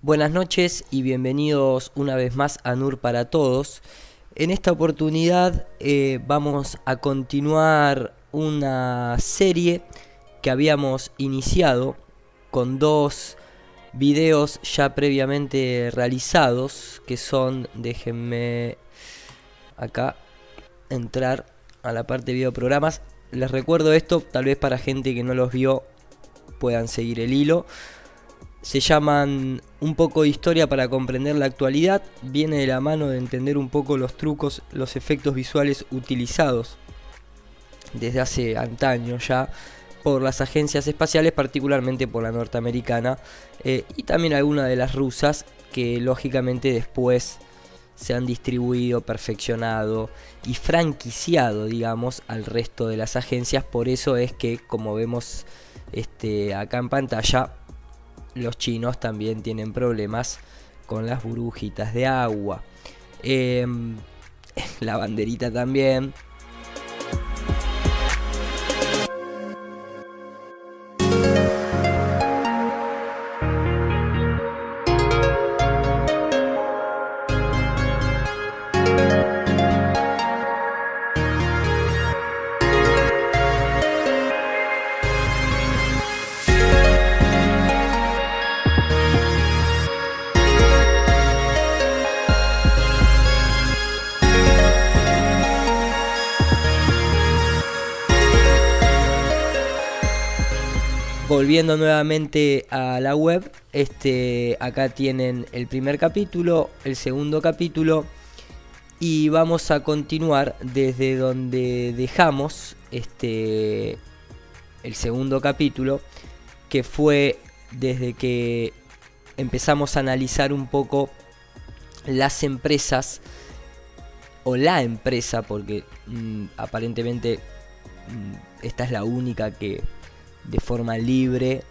Buenas noches y bienvenidos una vez más a NUR para Todos. En esta oportunidad vamos a continuar una serie que habíamos iniciado con dos videos ya previamente realizados, que son, déjenme acá entrar a la parte de videoprogramas. Les recuerdo esto, tal vez para gente que no los vio puedan seguir el hilo. Se llaman Un poco de historia para comprender la actualidad. Viene de la mano de entender un poco los trucos, los efectos visuales utilizados desde hace antaño ya por las agencias espaciales, particularmente por la norteamericana y también algunas de las rusas, que lógicamente después se han distribuido, perfeccionado y franquiciado, digamos, al resto de las agencias. Por eso es que, como vemos acá en pantalla, los chinos también tienen problemas con las burbujitas de agua. La banderita también. Volviendo nuevamente a la web, acá tienen el primer capítulo, el segundo capítulo, y vamos a continuar desde donde dejamos el segundo capítulo, que fue desde que empezamos a analizar un poco las empresas, o la empresa, porque aparentemente esta es la única que de forma libre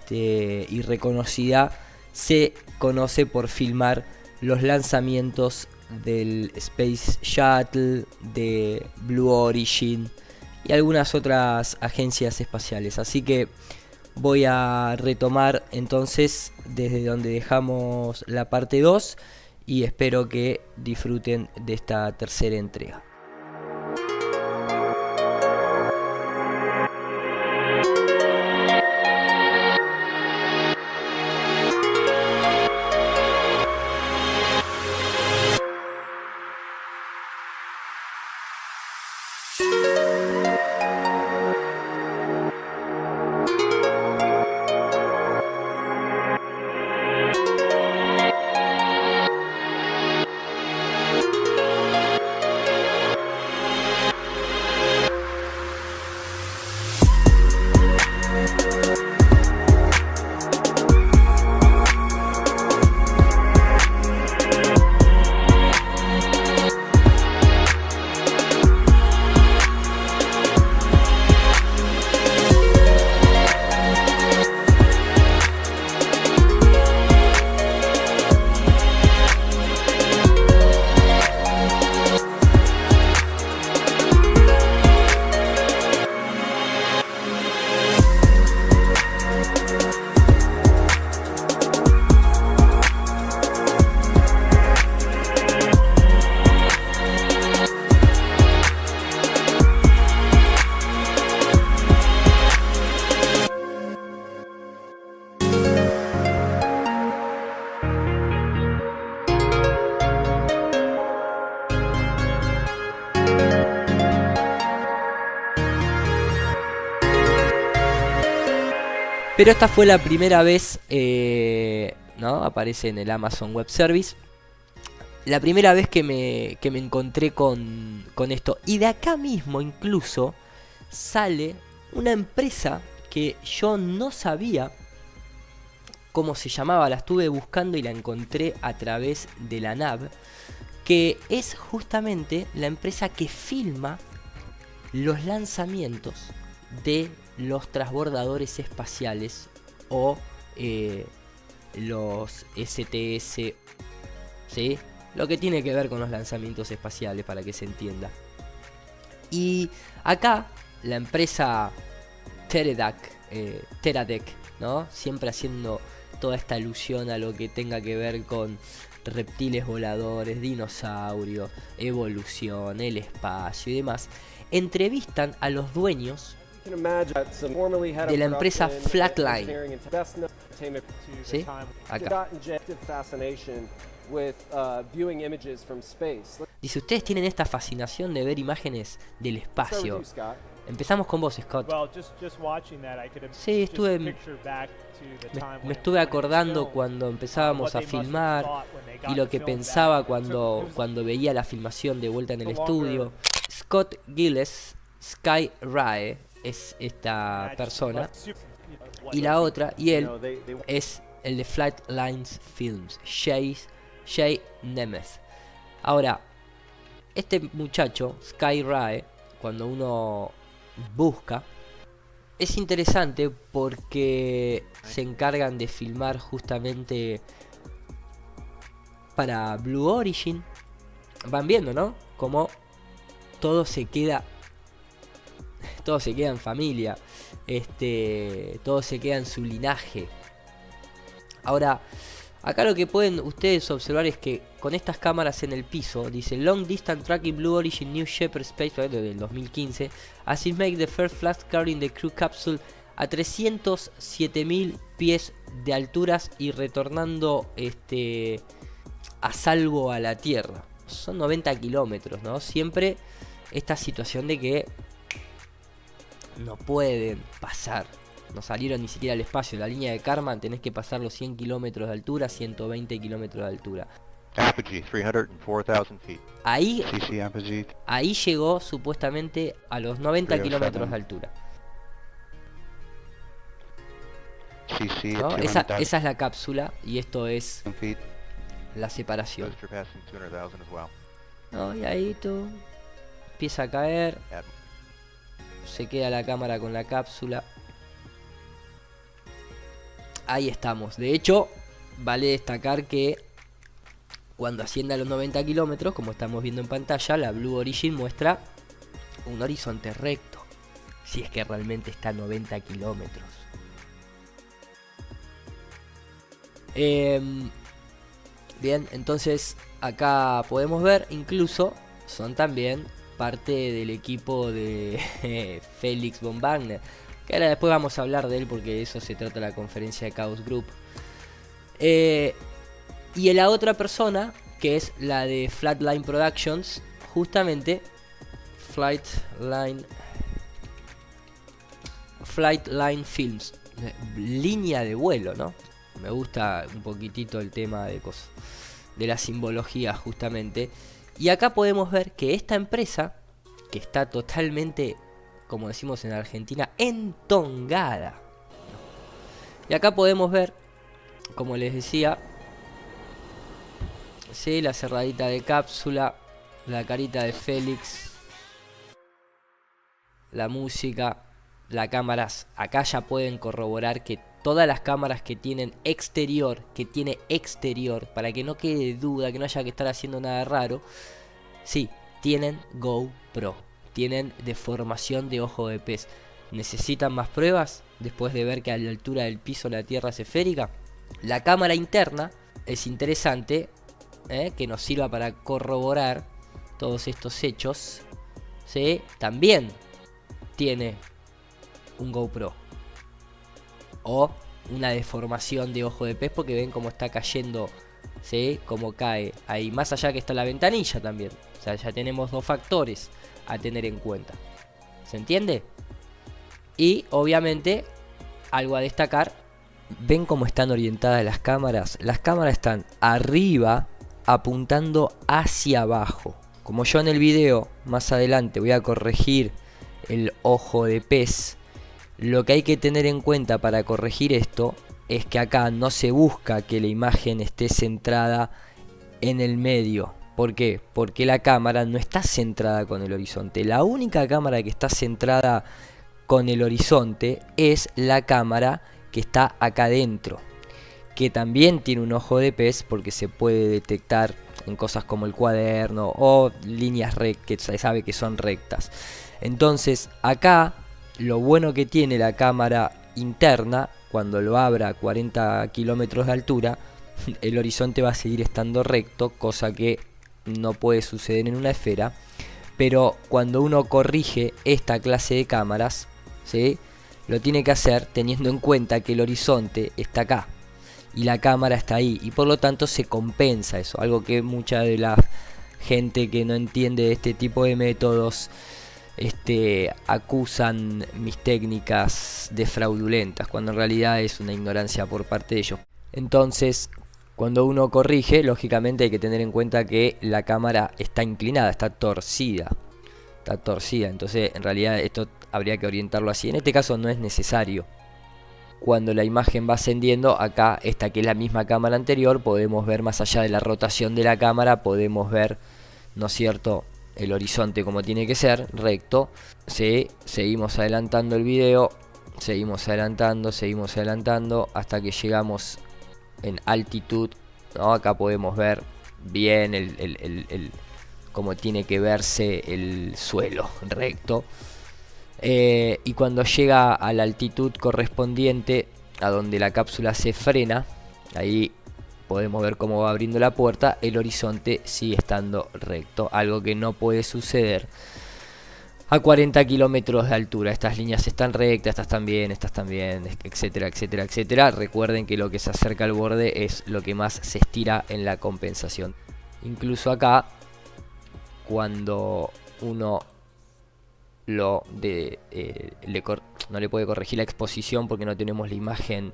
y reconocida se conoce por filmar los lanzamientos del Space Shuttle, de Blue Origin y algunas otras agencias espaciales. Así que voy a retomar entonces desde donde dejamos la parte 2 y espero que disfruten de esta tercera entrega. Pero esta fue la primera vez, ¿no? Aparece en el Amazon Web Service. La primera vez que me encontré con esto. Y de acá mismo incluso sale una empresa que yo no sabía cómo se llamaba. La estuve buscando y la encontré a través de la NAV. Que es justamente la empresa que filma los lanzamientos de los transbordadores espaciales o los STS, ¿sí? Lo que tiene que ver con los lanzamientos espaciales, para que se entienda. Y acá la empresa Teradek, ¿no? Siempre haciendo toda esta alusión a lo que tenga que ver con reptiles voladores, dinosaurios, evolución, el espacio y demás, entrevistan a los dueños de la empresa Flatline. ¿Sí? Acá. Dice, ustedes tienen esta fascinación de ver imágenes del espacio. Empezamos con vos, Scott. Sí, me estuve acordando cuando empezábamos a filmar y lo que pensaba cuando veía la filmación de vuelta en el estudio. Scott Gillis, Sky Rae, es esta persona. Y la otra, y él, es el de Flightlines Films, Jay Nemeth. Ahora, este muchacho, Sky Rae, cuando uno busca, es interesante porque se encargan de filmar justamente para Blue Origin. Van viendo, ¿no? Como todo se queda en familia, todo se queda en su linaje. Ahora, acá lo que pueden ustedes observar es que con estas cámaras en el piso, dice Long Distance Tracking Blue Origin New Shepard Space del 2015, as it make the first flight carrying the crew capsule a 307.000 pies de alturas y retornando a salvo a la Tierra. Son 90 kilómetros, ¿no? Siempre esta situación de que no pueden pasar. No salieron ni siquiera al espacio. La línea de Kármán tenés que pasar los 100 kilómetros de altura, 120 kilómetros de altura. Apogee, 304,000 feet. Ahí llegó supuestamente a los 90 kilómetros de altura. ¿No? Esa es la cápsula y esto es la separación. ¿No? Y ahí tú empieza a caer. Se queda la cámara con la cápsula. Ahí estamos. De hecho, vale destacar que cuando asciende a los 90 kilómetros, como estamos viendo en pantalla, la Blue Origin muestra un horizonte recto. Si es que realmente está a 90 kilómetros. Bien, entonces acá podemos ver, incluso son también parte del equipo de Felix von Wagner, que ahora después vamos a hablar de él porque de eso se trata la conferencia de Chaos Group. Y la otra persona, que es la de Flatline Productions, justamente Flightline Films, línea de vuelo, ¿no? Me gusta un poquitito el tema de cosas, de la simbología justamente. Y acá podemos ver que esta empresa, que está totalmente, como decimos en Argentina, entongada. Y acá podemos ver, como les decía, ¿sí? La cerradita de cápsula, la carita de Félix, la música, las cámaras. Acá ya pueden corroborar que todas las cámaras que tiene exterior, para que no quede duda, que no haya que estar haciendo nada raro, sí, tienen GoPro, tienen deformación de ojo de pez. ¿Necesitan más pruebas? Después de ver que a la altura del piso la Tierra es esférica. La cámara interna es interesante, que nos sirva para corroborar todos estos hechos. ¿Sí? También tiene un GoPro o una deformación de ojo de pez, porque ven cómo está cayendo, ¿sí? Cómo cae ahí, más allá que está la ventanilla también. O sea, ya tenemos dos factores a tener en cuenta. ¿Se entiende? Y obviamente algo a destacar, ven cómo están orientadas las cámaras. Las cámaras están arriba apuntando hacia abajo. Como yo en el video más adelante voy a corregir el ojo de pez, lo que hay que tener en cuenta para corregir esto es que acá no se busca que la imagen esté centrada en el medio. ¿Por qué? Porque la cámara no está centrada con el horizonte. La única cámara que está centrada con el horizonte es la cámara que está acá adentro, que también tiene un ojo de pez porque se puede detectar en cosas como el cuaderno o líneas rectas, que se sabe que son rectas. Entonces acá lo bueno que tiene la cámara interna, cuando lo abra a 40 kilómetros de altura, el horizonte va a seguir estando recto, cosa que no puede suceder en una esfera. Pero cuando uno corrige esta clase de cámaras, ¿sí?, lo tiene que hacer teniendo en cuenta que el horizonte está acá y la cámara está ahí, y por lo tanto se compensa eso, algo que mucha de la gente que no entiende de este tipo de métodos acusan mis técnicas de fraudulentas, cuando en realidad es una ignorancia por parte de ellos. Entonces, cuando uno corrige, lógicamente hay que tener en cuenta que la cámara está inclinada, está torcida. Entonces en realidad esto habría que orientarlo así. En este caso no es necesario. Cuando la imagen va ascendiendo, acá esta que es la misma cámara anterior, podemos ver más allá de la rotación de la cámara, podemos ver, ¿no es cierto?, el horizonte como tiene que ser, recto. Sí, seguimos adelantando el video, seguimos adelantando hasta que llegamos en altitud, ¿no? Acá podemos ver bien cómo tiene que verse el suelo recto. Y cuando llega a la altitud correspondiente a donde la cápsula se frena, ahí podemos ver cómo va abriendo la puerta, el horizonte sigue estando recto, algo que no puede suceder a 40 kilómetros de altura. Estas líneas están rectas, estas también, etcétera, etcétera, etcétera. Recuerden que lo que se acerca al borde es lo que más se estira en la compensación. Incluso acá, cuando uno no le puede corregir la exposición porque no tenemos la imagen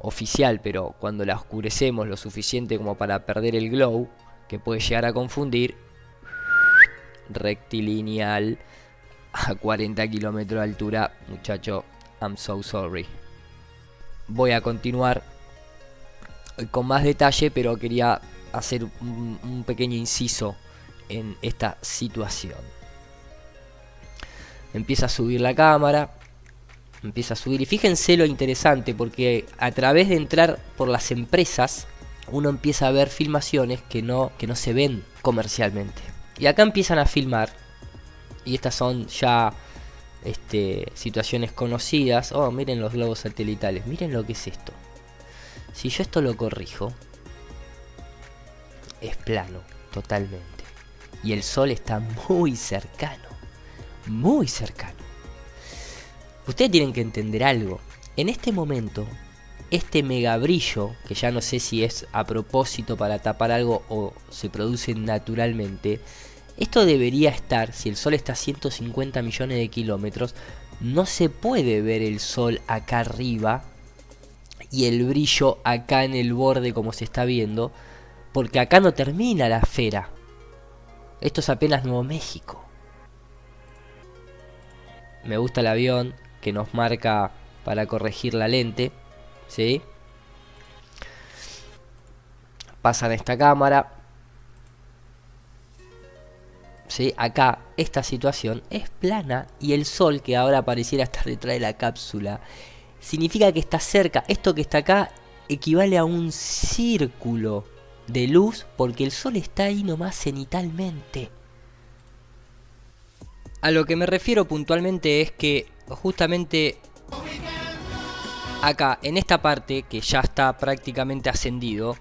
oficial, pero cuando la oscurecemos lo suficiente como para perder el glow, que puede llegar a confundir, rectilineal a 40 kilómetros de altura, muchacho, I'm so sorry. Voy a continuar con más detalle, pero quería hacer un pequeño inciso en esta situación. Empieza a subir la cámara, y fíjense lo interesante, porque a través de entrar por las empresas uno empieza a ver filmaciones que no se ven comercialmente, y acá empiezan a filmar, y estas son ya situaciones conocidas. Oh, miren los globos satelitales, miren lo que es esto. Si yo esto lo corrijo, es plano totalmente, y el sol está muy cercano. Ustedes tienen que entender algo. En este momento, este mega brillo, que ya no sé si es a propósito para tapar algo o se produce naturalmente, esto debería estar, si el sol está a 150 millones de kilómetros, no se puede ver el sol acá arriba y el brillo acá en el borde como se está viendo, porque acá no termina la esfera. Esto es apenas Nuevo México. Me gusta el avión que nos marca para corregir la lente, ¿sí? Pasan a esta cámara, ¿sí? Acá esta situación es plana, y el sol, que ahora pareciera estar detrás de la cápsula, significa que está cerca. Esto que está acá equivale a un círculo de luz, porque el sol está ahí nomás cenitalmente. A lo que me refiero puntualmente es que justamente acá, en esta parte que ya está prácticamente ascendido,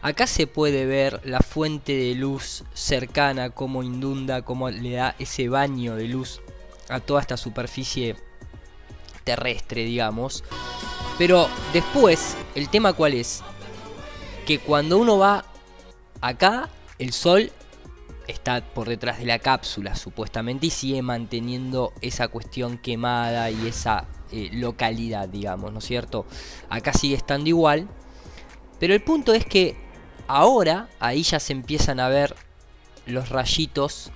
acá se puede ver la fuente de luz cercana, cómo inunda, cómo le da ese baño de luz a toda esta superficie terrestre, digamos. Pero después, el tema cuál es, que cuando uno va acá, el sol está por detrás de la cápsula supuestamente, y sigue manteniendo esa cuestión quemada y esa localidad, digamos, ¿no es cierto? Acá sigue estando igual, pero el punto es que ahora ahí ya se empiezan a ver los rayitos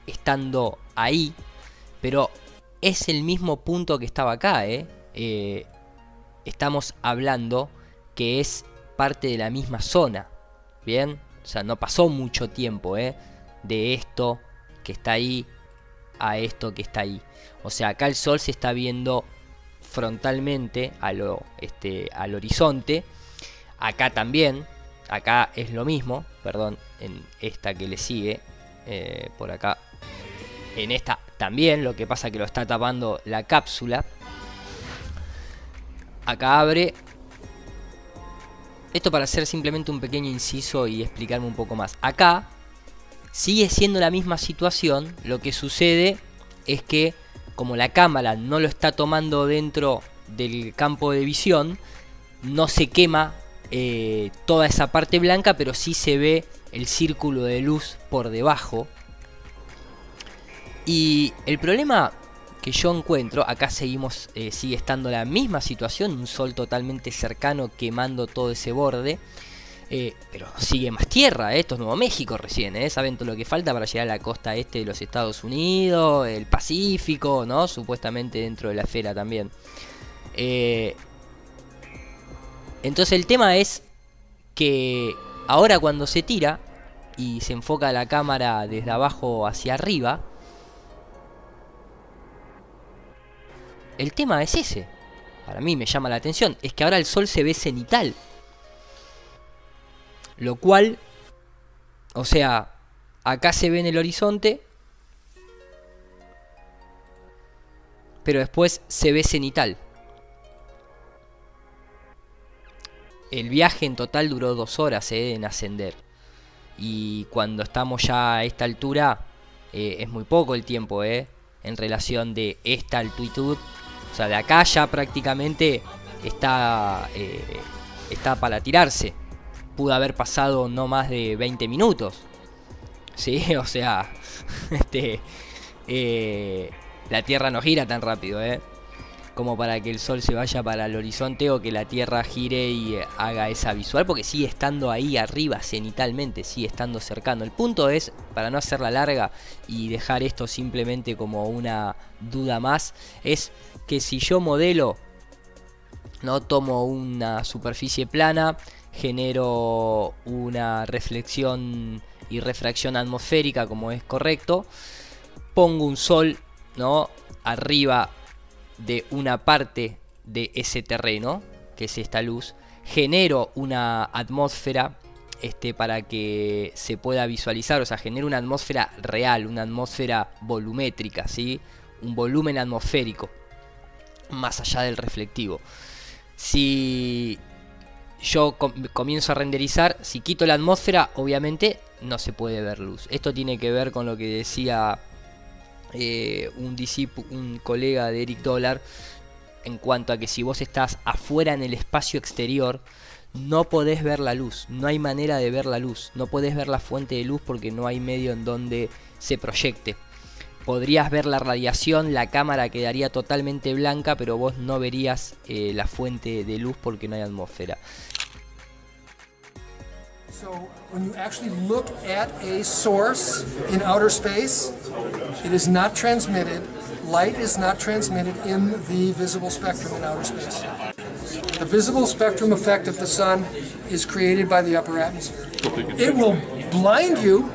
estando ahí, pero es el mismo punto que estaba acá, estamos hablando que es parte de la misma zona, ¿bien? O sea, no pasó mucho tiempo, de esto que está ahí a esto que está ahí. O sea, acá el sol se está viendo frontalmente al horizonte. Acá también, acá es lo mismo, perdón, en esta que le sigue, por acá, en esta también, lo que pasa que lo está tapando la cápsula. acá abre. Esto para hacer simplemente un pequeño inciso y explicarme un poco más. Acá sigue siendo la misma situación. Lo que sucede es que como la cámara no lo está tomando dentro del campo de visión, no se quema toda esa parte blanca, pero sí se ve el círculo de luz por debajo. Y el problema que yo encuentro, acá seguimos, sigue estando la misma situación, un sol totalmente cercano quemando todo ese borde, pero sigue más tierra, esto es Nuevo México recién, saben todo lo que falta para llegar a la costa este de los Estados Unidos, el Pacífico, ¿no? Supuestamente dentro de la esfera también. Entonces el tema es que ahora cuando se tira y se enfoca la cámara desde abajo hacia arriba, el tema es ese. Para mí me llama la atención. Es que ahora el sol se ve cenital. Lo cual, o sea, acá se ve en el horizonte, pero después se ve cenital. El viaje en total duró 2 horas en ascender. Y cuando estamos ya a esta altura, es muy poco el tiempo, en relación de esta altitud. O sea, de acá ya prácticamente está para tirarse. Pudo haber pasado no más de 20 minutos. Sí, o sea, la Tierra no gira tan rápido, como para que el sol se vaya para el horizonte o que la Tierra gire y haga esa visual, porque sigue estando ahí arriba cenitalmente, sigue estando cercano. El punto es, para no hacerla larga y dejar esto simplemente como una duda más, es que si yo modelo, no tomo una superficie plana, genero una reflexión y refracción atmosférica como es correcto, pongo un sol, ¿no?, arriba de una parte de ese terreno, que es esta luz, genero una atmósfera para que se pueda visualizar, o sea, genero una atmósfera real, una atmósfera volumétrica, ¿sí? Un volumen atmosférico, más allá del reflectivo. Si yo comienzo a renderizar, si quito la atmósfera, obviamente no se puede ver luz. Esto tiene que ver con lo que decía un colega de Eric Dollar, en cuanto a que si vos estás afuera en el espacio exterior, no podés ver la luz, no hay manera de ver la luz, no podés ver la fuente de luz porque no hay medio en donde se proyecte. Podrías ver la radiación, la cámara quedaría totalmente blanca, pero vos no verías la fuente de luz porque no hay atmósfera. So when you actually look at a source in outer space, it is not transmitted. Light is not transmitted in the visible spectrum in outer space. The visible spectrum effect of the sun is created by the upper atmosphere. It will blind you,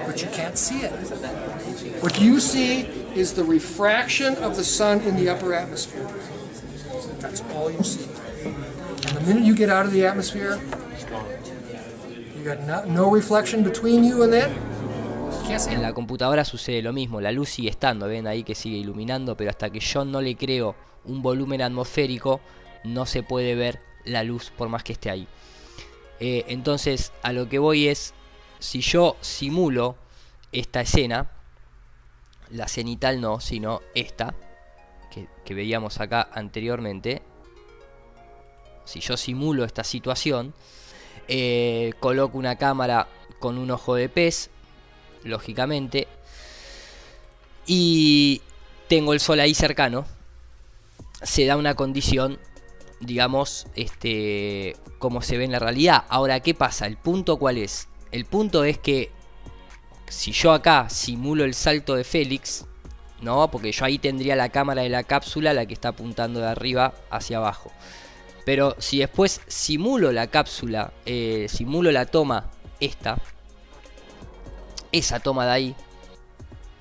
but you can't see it. What you see is the refraction of the sun in the upper atmosphere. That's all you see. And the minute you get out of the atmosphere, you got no reflection between you and that. En la computadora sucede lo mismo, la luz sigue estando, ven ahí que sigue iluminando, pero hasta que yo no le creo un volumen atmosférico, no se puede ver la luz por más que esté ahí. Entonces, a lo que voy es, si yo simulo esta escena, la cenital no, sino esta, que veíamos acá anteriormente, si yo simulo esta situación, coloco una cámara con un ojo de pez, lógicamente, y tengo el sol ahí cercano, se da una condición, digamos, como se ve en la realidad. Ahora, ¿qué pasa? ¿El punto cuál es? El punto es que si yo acá simulo el salto de Félix, ¿no? Porque yo ahí tendría la cámara de la cápsula, la que está apuntando de arriba hacia abajo. Pero si después simulo la cápsula, simulo la toma esa toma de ahí,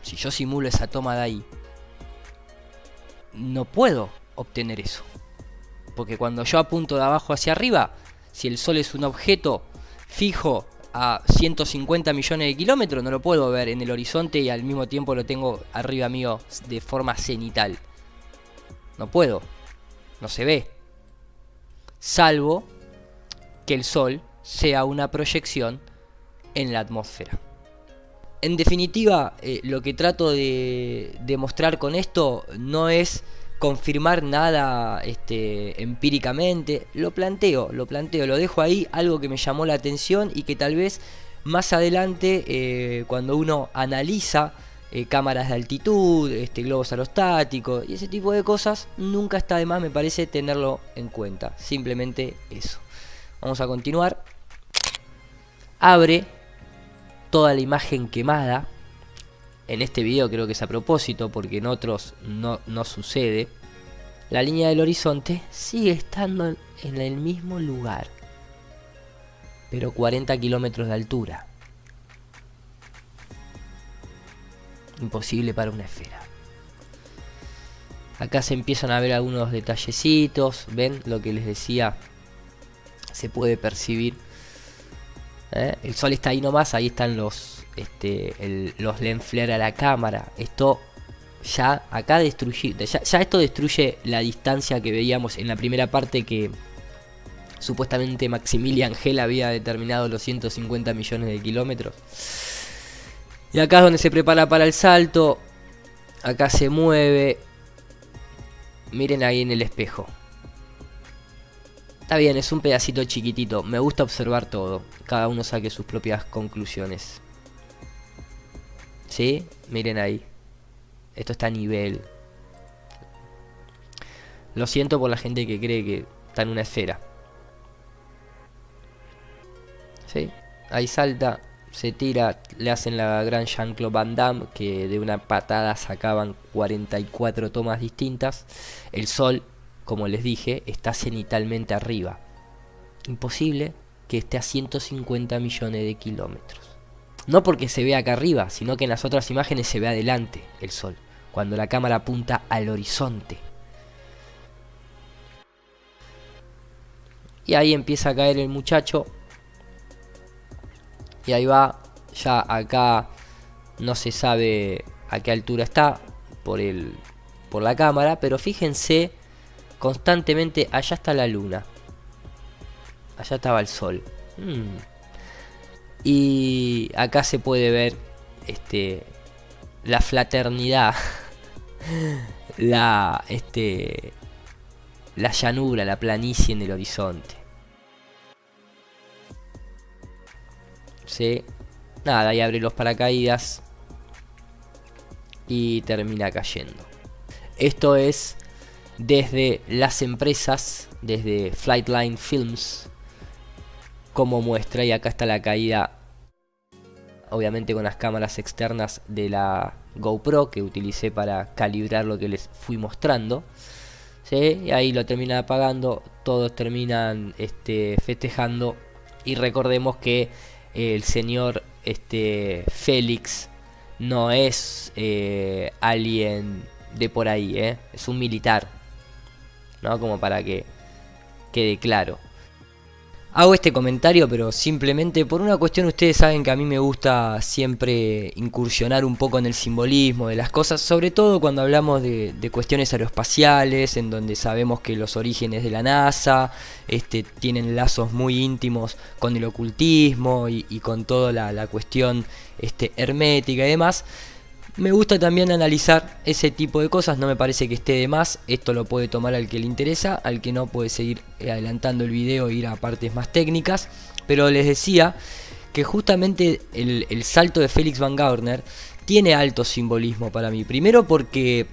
si yo simulo esa toma de ahí, no puedo obtener eso. Porque cuando yo apunto de abajo hacia arriba, si el sol es un objeto fijo a 150 millones de kilómetros, no lo puedo ver en el horizonte y al mismo tiempo lo tengo arriba mío de forma cenital. No puedo, no se ve. salvo que el Sol sea una proyección en la atmósfera. En definitiva, lo que trato de demostrar con esto no es confirmar nada empíricamente. Lo planteo, lo dejo ahí, algo que me llamó la atención y que tal vez más adelante, cuando uno analiza cámaras de altitud, globos aerostáticos y ese tipo de cosas, nunca está de más, me parece, tenerlo en cuenta. Simplemente eso. Vamos a continuar. Abre toda la imagen quemada. En este video creo que es a propósito, porque en otros no sucede. La línea del horizonte sigue estando en el mismo lugar, pero 40 kilómetros de altura. Imposible para una esfera. Acá se empiezan a ver algunos detallecitos. ¿Ven lo que les decía? Se puede percibir. El Sol está ahí nomás. Ahí están los lens flare a la cámara. Esto ya acá destruye. Ya esto destruye la distancia que veíamos en la primera parte, que supuestamente Maximilian Gell había determinado los 150 millones de kilómetros. Y acá es donde se prepara para el salto. Acá se mueve. Miren ahí en el espejo. Está bien, es un pedacito chiquitito. Me gusta observar todo. Cada uno saque sus propias conclusiones. ¿Sí? Miren ahí. Esto está a nivel. Lo siento por la gente que cree que está en una esfera. ¿Sí? Ahí salta. Se tira, le hacen la gran Jean-Claude Van Damme, que de una patada sacaban 44 tomas distintas. El Sol, como les dije, está cenitalmente arriba. Imposible que esté a 150 millones de kilómetros. No porque se vea acá arriba, sino que en las otras imágenes se ve adelante el Sol, cuando la cámara apunta al horizonte. Y ahí empieza a caer el muchacho. Y ahí va, ya acá no se sabe a qué altura está por la cámara, pero fíjense constantemente, allá está la luna, allá estaba el Sol. Y acá se puede ver la fraternidad, la llanura, la planicie en el horizonte. ¿Sí? Nada, ahí abre los paracaídas y termina cayendo. Esto es desde las empresas, desde Flightline Films, como muestra. Y acá está la caída, obviamente con las cámaras externas de la GoPro que utilicé para calibrar lo que les fui mostrando. ¿Sí? Y ahí lo terminan apagando, todos terminan festejando. Y recordemos que el señor Félix no es alguien de por ahí, es un militar, ¿no? Como para que quede claro. Hago este comentario, pero simplemente por una cuestión. Ustedes saben que a mí me gusta siempre incursionar un poco en el simbolismo de las cosas, sobre todo cuando hablamos de cuestiones aeroespaciales, en donde sabemos que los orígenes de la NASA tienen lazos muy íntimos con el ocultismo y con toda la cuestión hermética y demás. Me gusta también analizar ese tipo de cosas, no me parece que esté de más. Esto lo puede tomar al que le interesa, al que no puede seguir adelantando el video e ir a partes más técnicas. Pero les decía que justamente el salto de Felix Van Gaertner tiene alto simbolismo para mí. Primero porque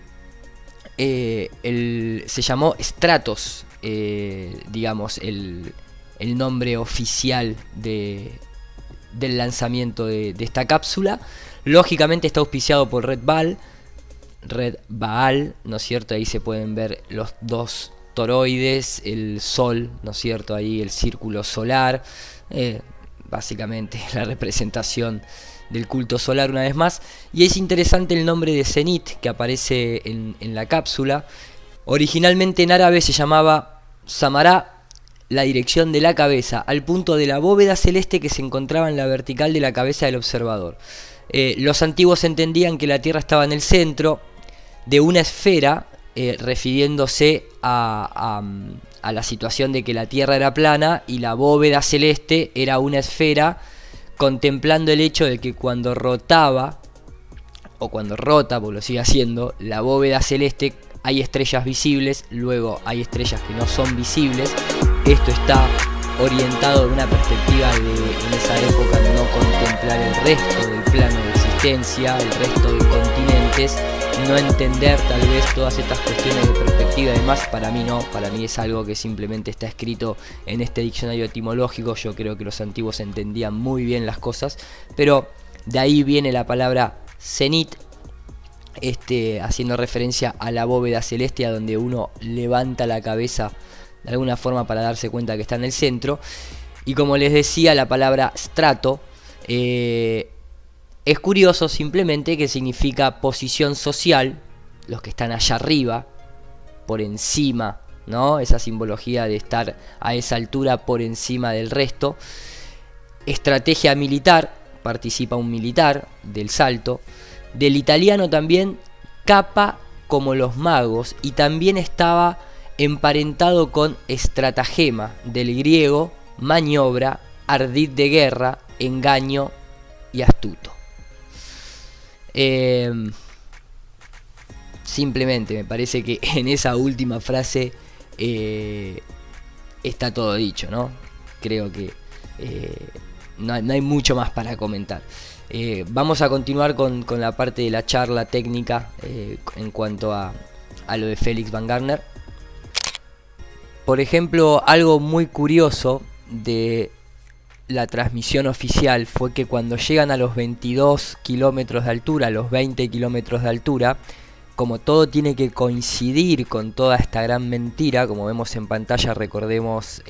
se llamó Stratos, digamos, el nombre oficial del lanzamiento de esta cápsula. Lógicamente está auspiciado por Red Baal, ¿no es cierto? Ahí se pueden ver los dos toroides, el Sol, ¿no es cierto? Ahí el círculo solar, básicamente la representación del culto solar una vez más. Y es interesante el nombre de Zenit que aparece en la cápsula. Originalmente en árabe se llamaba Samará, la dirección de la cabeza, al punto de la bóveda celeste que se encontraba en la vertical de la cabeza del observador. Los antiguos entendían que la Tierra estaba en el centro de una esfera refiriéndose a la situación de que la Tierra era plana y la bóveda celeste era una esfera, contemplando el hecho de que cuando rotaba, o cuando rota, porque lo sigue haciendo, la bóveda celeste, hay estrellas visibles, luego hay estrellas que no son visibles. Esto está orientado de una perspectiva de, en esa época, no contemplar el resto del plano de existencia, el resto de continentes, no entender tal vez todas estas cuestiones de perspectiva y demás. Para mí no, para mí es algo que simplemente está escrito en este diccionario etimológico. Yo creo que los antiguos entendían muy bien las cosas, pero de ahí viene la palabra cenit, haciendo referencia a la bóveda celeste, a donde uno levanta la cabeza de alguna forma para darse cuenta que está en el centro. Y como les decía, la palabra strato es curioso simplemente que significa posición social, los que están allá arriba, por encima, ¿no? Esa simbología de estar a esa altura por encima del resto. Estrategia militar, participa un militar del salto. Del italiano también, capa, como los magos, y también estaba emparentado con estratagema, del griego maniobra, ardid de guerra, engaño y astuto. Simplemente me parece que en esa última frase está todo dicho, ¿no? Creo que no hay mucho más para comentar. Vamos a continuar con la parte de la charla técnica en cuanto a lo de Felix Van Garner. Por ejemplo, algo muy curioso de la transmisión oficial fue que cuando llegan a los 22 kilómetros de altura, a los 20 kilómetros de altura, como todo tiene que coincidir con toda esta gran mentira, como vemos en pantalla, recordemos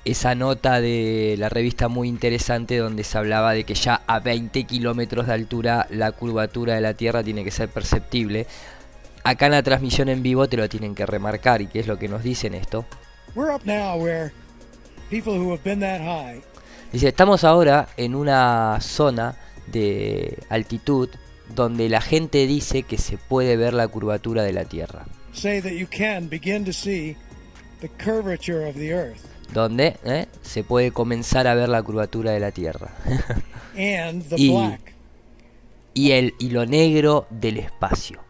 esa nota de la revista Muy Interesante, donde se hablaba de que ya a 20 kilómetros de altura la curvatura de la Tierra tiene que ser perceptible. Acá en la transmisión en vivo te lo tienen que remarcar. ¿Y qué es lo que nos dicen esto? Dice, estamos ahora en una zona de altitud donde la gente dice que se puede ver la curvatura de la Tierra. Donde se puede comenzar a ver la curvatura de la Tierra. y lo negro del espacio.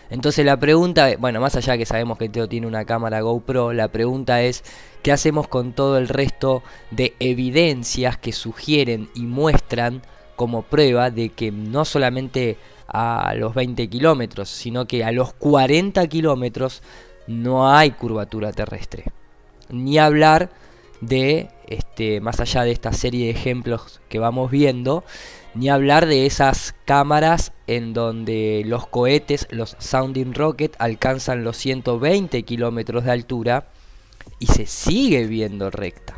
Entonces la pregunta, bueno, más allá que sabemos que Teo tiene una cámara GoPro, la pregunta es, ¿qué hacemos con todo el resto de evidencias que sugieren y muestran como prueba de que no solamente a los 20 kilómetros, sino que a los 40 kilómetros no hay curvatura terrestre? Ni hablar de, más allá de esta serie de ejemplos que vamos viendo, ni hablar de esas cámaras en donde los cohetes, los Sounding Rocket, alcanzan los 120 kilómetros de altura y se sigue viendo recta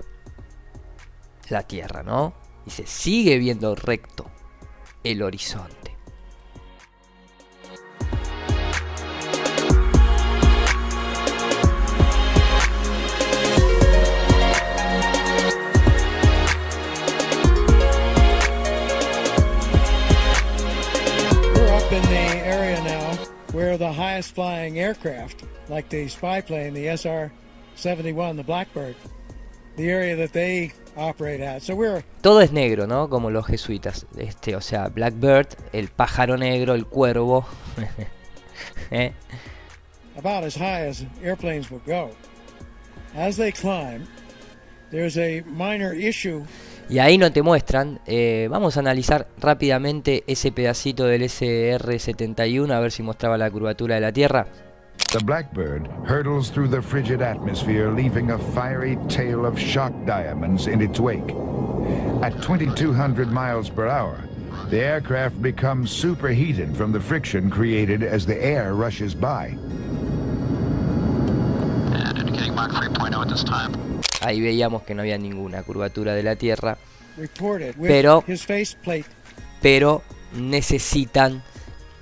la Tierra, ¿no? Y se sigue viendo recto el horizonte. In the area now where the highest flying aircraft, like the spy plane, the SR-71, the Blackbird, the area that they operate at. So todo es negro, ¿no? Como los jesuitas. O sea, Blackbird, el pájaro negro, el cuervo. About as high as airplanes will go. As they climb, there's a minor issue. Y ahí no te muestran. Vamos a analizar rápidamente ese pedacito del SR-71 a ver si mostraba la curvatura de la Tierra. The Blackbird hurtles through the frigid atmosphere, leaving a fiery tail of shock diamonds in its wake. At 2,200 miles per hour, the aircraft becomes superheated from the friction created as the air rushes by. And indicating Mach 3.0 at this time. Ahí veíamos que no había ninguna curvatura de la Tierra, pero necesitan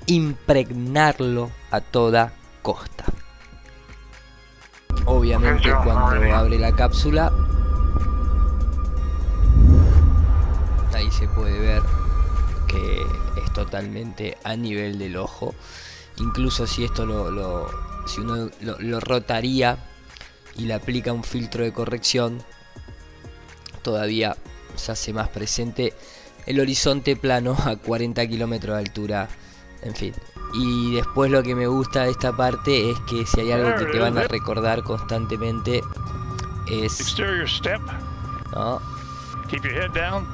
impregnarlo a toda costa. Obviamente cuando abre la cápsula, ahí se puede ver que es totalmente a nivel del ojo. Incluso si esto si uno lo rotaría y le aplica un filtro de corrección, todavía se hace más presente el horizonte plano a 40 kilómetros de altura. En fin. Y después lo que me gusta de esta parte es que si hay algo que te van a recordar constantemente es... Exterior step. ¿no? Keep your head down,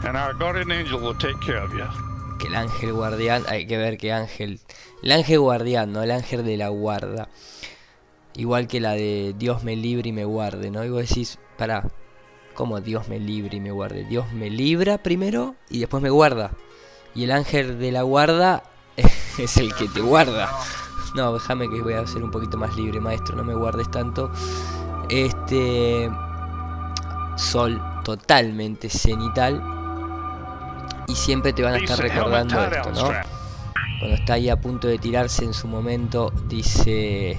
and our guardian angel will take care of you. Que el ángel guardián, hay que ver que el ángel guardián, no el ángel de la guarda, igual que la de Dios me libre y me guarde, ¿no? Y vos decís, pará, ¿cómo Dios me libre y me guarde? Dios me libra primero y después me guarda, y el ángel de la guarda es el que te guarda. No, déjame que voy a ser un poquito más libre, maestro, no me guardes tanto. Sol totalmente cenital. Y siempre te van a estar recordando esto, ¿no? Cuando está ahí a punto de tirarse en su momento, dice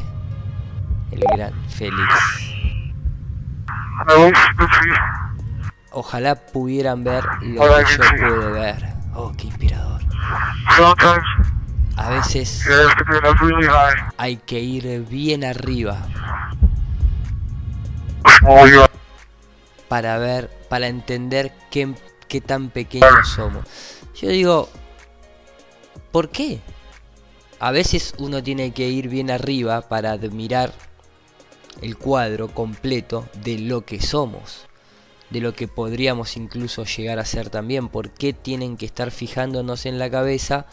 el gran Félix. Ojalá pudieran ver lo que yo puedo ver. Oh, qué inspirador. A veces hay que ir bien arriba para ver, para entender qué tan pequeños somos. Yo digo, ¿por qué? A veces uno tiene que ir bien arriba para admirar el cuadro completo de lo que somos, de lo que podríamos incluso llegar a ser también. ¿Por qué tienen que estar fijándonos en la cabeza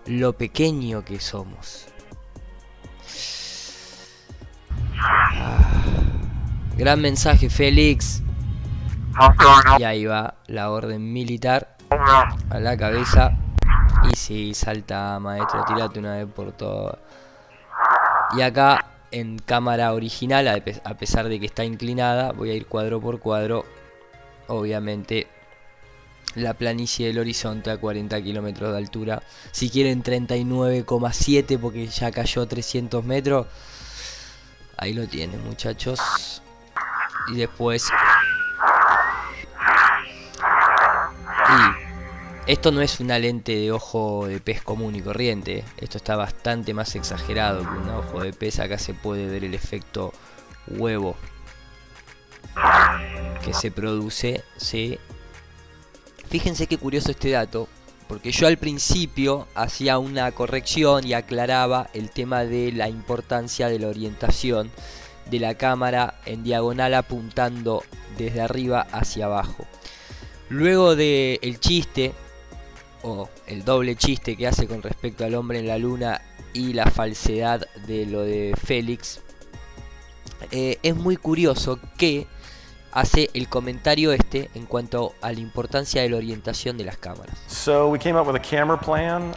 lo pequeño que somos? Gran mensaje, Félix. Y ahí va la orden militar a la cabeza. Y si salta, maestro, tirate una vez por todas. Y acá en cámara original, a pesar de que está inclinada, voy a ir cuadro por cuadro. Obviamente la planicie del horizonte a 40 kilómetros de altura. Si quieren 39,7 porque ya cayó 300 metros. Ahí lo tienen, muchachos. Y después... Y esto no es una lente de ojo de pez común y corriente. Esto está bastante más exagerado que un ojo de pez. Acá se puede ver el efecto huevo que se produce, ¿sí? Fíjense qué curioso este dato, porque yo al principio hacía una corrección y aclaraba el tema de la importancia de la orientación de la cámara en diagonal apuntando desde arriba hacia abajo. Luego de el chiste, o el doble chiste que hace con respecto al hombre en la luna y la falsedad de lo de Félix, es muy curioso que hace el comentario en cuanto a la importancia de la orientación de las cámaras. So we came up with a camera plan.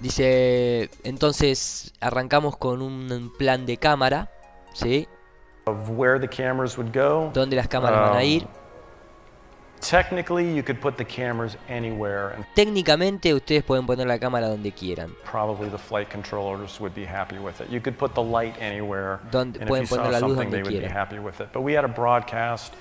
Dice, entonces arrancamos con un plan de cámara, ¿sí? Of where the cameras would go. Dónde las cámaras van a ir. Technically, you could put the cameras anywhere, and Técnicamente ustedes pueden poner la cámara donde quieran. probably the flight controllers would be happy with it. You could put the light anywhere, Donde- and if pueden you saw poner la luz something, donde they would be quieran. happy with it. But we had a broadcast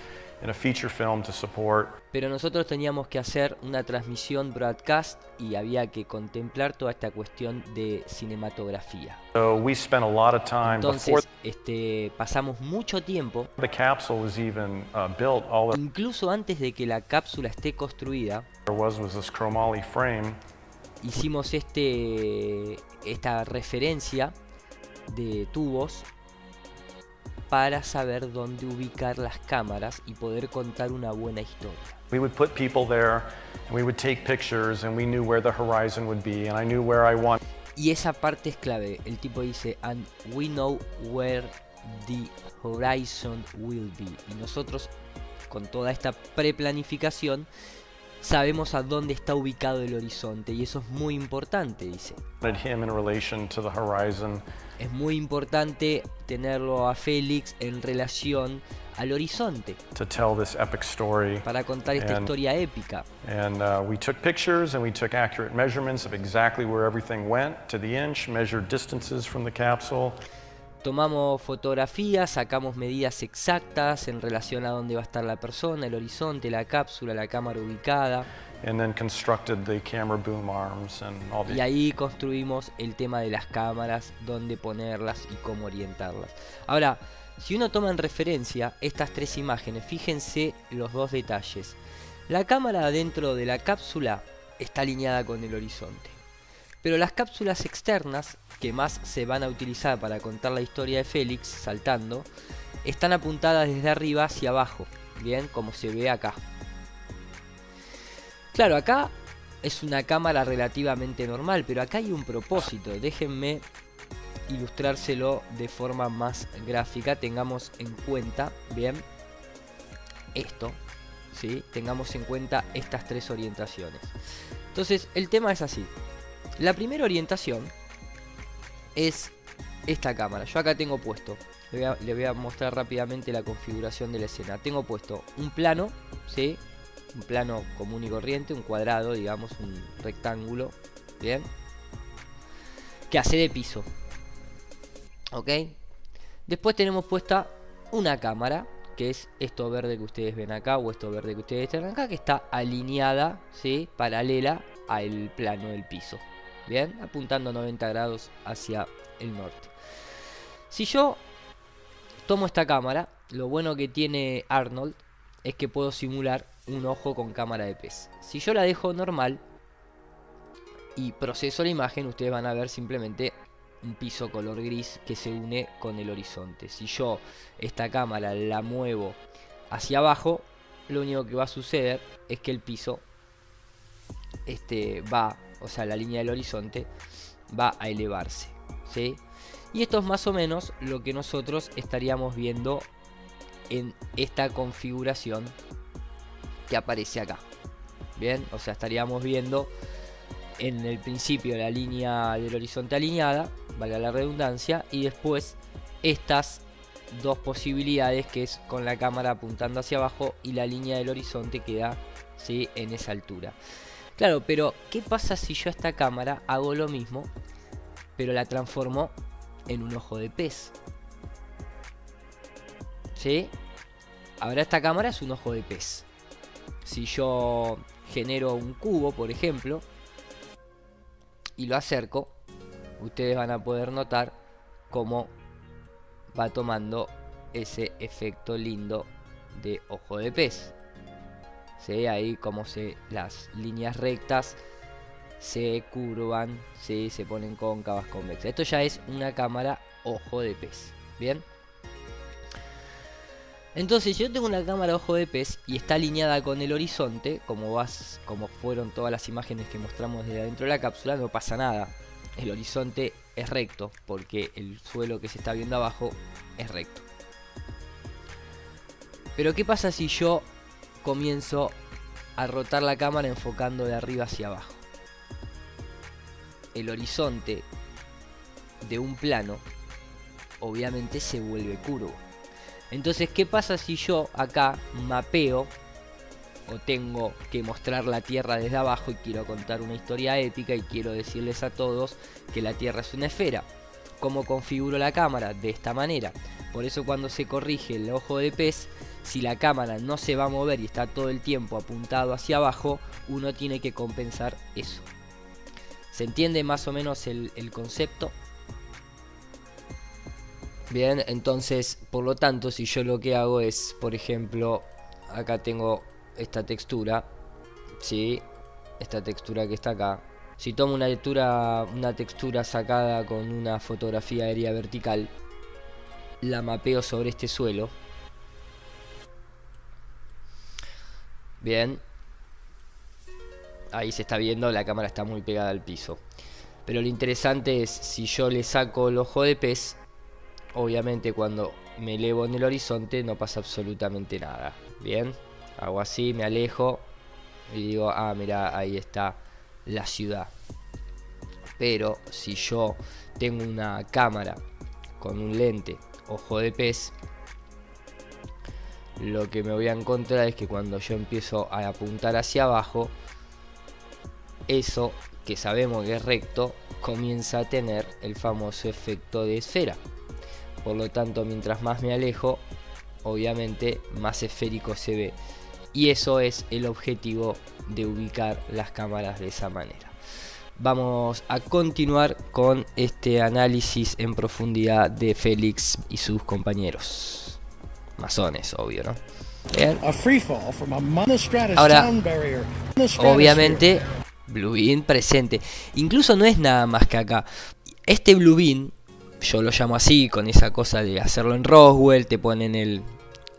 and a feature film to support. Pero nosotros teníamos que hacer una transmisión broadcast y había que contemplar toda esta cuestión de cinematografía. So we spent a lot of time before Entonces, pasamos mucho tiempo, the capsule was even built. All incluso antes de que la cápsula esté construida, there was this chromoly frame. hicimos esta referencia de tubos para saber dónde ubicar las cámaras y poder contar una buena historia. We would put people there, and we would take pictures, and we knew where the horizon would be, and I knew where I want. Y esa parte es clave. El tipo dice, and we know where the horizon will be. Y nosotros, con toda esta preplanificación, sabemos a dónde está ubicado el horizonte. Y eso es muy importante, dice. Him in relation to the horizon. Es muy importante tenerlo a Félix en relación al horizonte To tell this epic story. para contar esta And- historia épica. And we took pictures and we took accurate measurements of exactly where everything went to the inch, measured distances from the capsule. Tomamos fotografías, sacamos medidas exactas en relación a dónde va a estar la persona, el horizonte, la cápsula, la cámara ubicada. and then constructed the camera boom arms and all Y the... ahí construimos el tema de las cámaras, dónde ponerlas y cómo orientarlas. Ahora, si uno toma en referencia estas tres imágenes, fíjense los dos detalles. La cámara dentro de la cápsula está alineada con el horizonte, pero las cápsulas externas, que más se van a utilizar para contar la historia de Félix saltando, están apuntadas desde arriba hacia abajo, bien, como se ve acá. Claro, acá es una cámara relativamente normal, pero acá hay un propósito. Déjenme ilustrárselo de forma más gráfica. Tengamos en cuenta, bien, esto, ¿sí? Tengamos en cuenta estas tres orientaciones. Entonces, el tema es así. La primera orientación es esta cámara. Yo acá tengo puesto, le voy a mostrar rápidamente la configuración de la escena. Tengo puesto un plano, ¿sí? Un plano común y corriente, un cuadrado, digamos, un rectángulo, bien, que hace de piso, ok. Después tenemos puesta una cámara, que es esto verde que ustedes ven acá, o esto verde que ustedes ven acá, que está alineada, ¿sí? Paralela al plano del piso, bien, apuntando 90 grados hacia el norte. Si yo tomo esta cámara, lo bueno que tiene Arnold es que puedo simular un ojo con cámara de pez. Si yo la dejo normal y proceso la imagen, ustedes van a ver simplemente un piso color gris que se une con el horizonte. Si yo esta cámara la muevo hacia abajo, lo único que va a suceder es que el piso va, o sea, la línea del horizonte va a elevarse, ¿sí? Y esto es más o menos lo que nosotros estaríamos viendo en esta configuración que aparece acá, bien, o sea, estaríamos viendo en el principio la línea del horizonte alineada, valga la redundancia, y después estas dos posibilidades, que es con la cámara apuntando hacia abajo y la línea del horizonte queda, ¿sí? En esa altura. Claro, pero ¿qué pasa si yo a esta cámara hago lo mismo, pero la transformo en un ojo de pez? ¿Sí? Ahora esta cámara es un ojo de pez. Si yo genero un cubo, por ejemplo, y lo acerco, ustedes van a poder notar cómo va tomando ese efecto lindo de ojo de pez. ¿Sí? Ahí como las líneas rectas se curvan, ¿sí? Se ponen cóncavas, convexas. Esto ya es una cámara ojo de pez. ¿Bien? Entonces, si yo tengo una cámara ojo de pez y está alineada con el horizonte, como fueron todas las imágenes que mostramos desde adentro de la cápsula, no pasa nada. El horizonte es recto, porque el suelo que se está viendo abajo es recto. Pero ¿qué pasa si yo comienzo a rotar la cámara enfocando de arriba hacia abajo? El horizonte de un plano obviamente se vuelve curvo. Entonces, ¿qué pasa si yo acá mapeo o tengo que mostrar la Tierra desde abajo y quiero contar una historia épica y quiero decirles a todos que la Tierra es una esfera? ¿Cómo configuro la cámara? De esta manera. Por eso cuando se corrige el ojo de pez, si la cámara no se va a mover y está todo el tiempo apuntado hacia abajo, uno tiene que compensar eso. ¿Se entiende más o menos el concepto? Bien, entonces, por lo tanto, si yo lo que hago es, por ejemplo, acá tengo esta textura, ¿sí? Esta textura que está acá. Si tomo una textura sacada con una fotografía aérea vertical, la mapeo sobre este suelo. Bien. Ahí se está viendo, la cámara está muy pegada al piso. Pero lo interesante es, si yo le saco el ojo de pez, obviamente cuando me elevo en el horizonte no pasa absolutamente nada. Bien, hago así, me alejo y digo, ah, mira, ahí está la ciudad. Pero si yo tengo una cámara con un lente ojo de pez, lo que me voy a encontrar es que cuando yo empiezo a apuntar hacia abajo, eso que sabemos que es recto comienza a tener el famoso efecto de esfera. Por lo tanto, mientras más me alejo, obviamente más esférico se ve. Y eso es el objetivo de ubicar las cámaras de esa manera. Vamos a continuar con este análisis en profundidad de Félix y sus compañeros. Masones, obvio, ¿no? Bien. Ahora, obviamente, Bluebeam presente. Incluso no es nada más que acá. Este Bluebeam, yo lo llamo así, con esa cosa de hacerlo en Roswell, te ponen el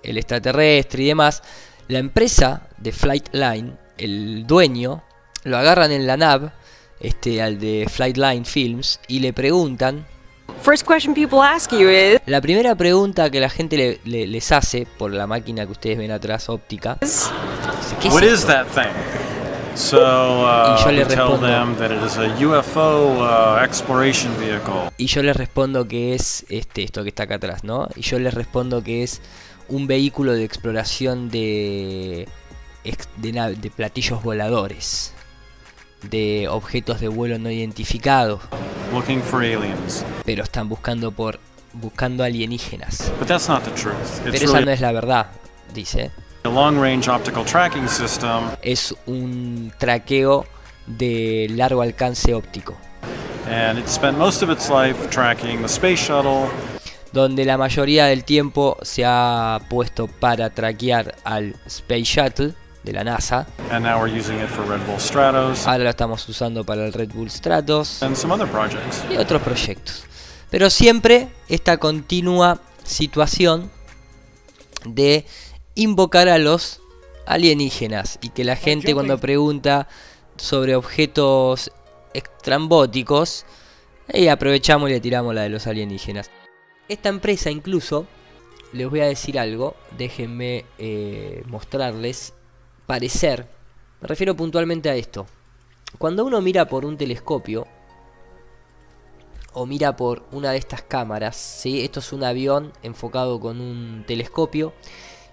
extraterrestre y demás. La empresa de Flightline, el dueño, lo agarran en la nav, al de Flightline Films, y le preguntan. First question people ask you is, la primera pregunta que la gente les hace por la máquina que ustedes ven atrás, óptica. ¿Qué What es is esto? that thing? So Y yo we le tell respondo. them that it is a UFO exploration vehicle. Y yo les respondo que es esto que está acá atrás, ¿no? Y yo les respondo que es un vehículo de exploración de platillos voladores, de objetos de vuelo no identificados. Looking for aliens. Pero están buscando alienígenas. But that's not the truth. Pero It's esa really no es la verdad, dice. a long-range optical tracking system, Es un traqueo de largo alcance óptico, and it spent most of its life tracking the space shuttle, donde la mayoría del tiempo se ha puesto para traquear al Space Shuttle de la NASA. and now we're using it for Red Bull Stratos Ahora lo estamos usando para el Red Bull Stratos and some other projects. y otros proyectos. Pero siempre esta continua situación de invocar a los alienígenas, y que la gente, cuando pregunta sobre objetos extrambóticos, aprovechamos y le tiramos la de los alienígenas. Esta empresa, incluso, les voy a decir algo, déjenme mostrarles, parecer, me refiero puntualmente a esto. Cuando uno mira por un telescopio o mira por una de estas cámaras, ¿sí? Esto es un avión enfocado con un telescopio,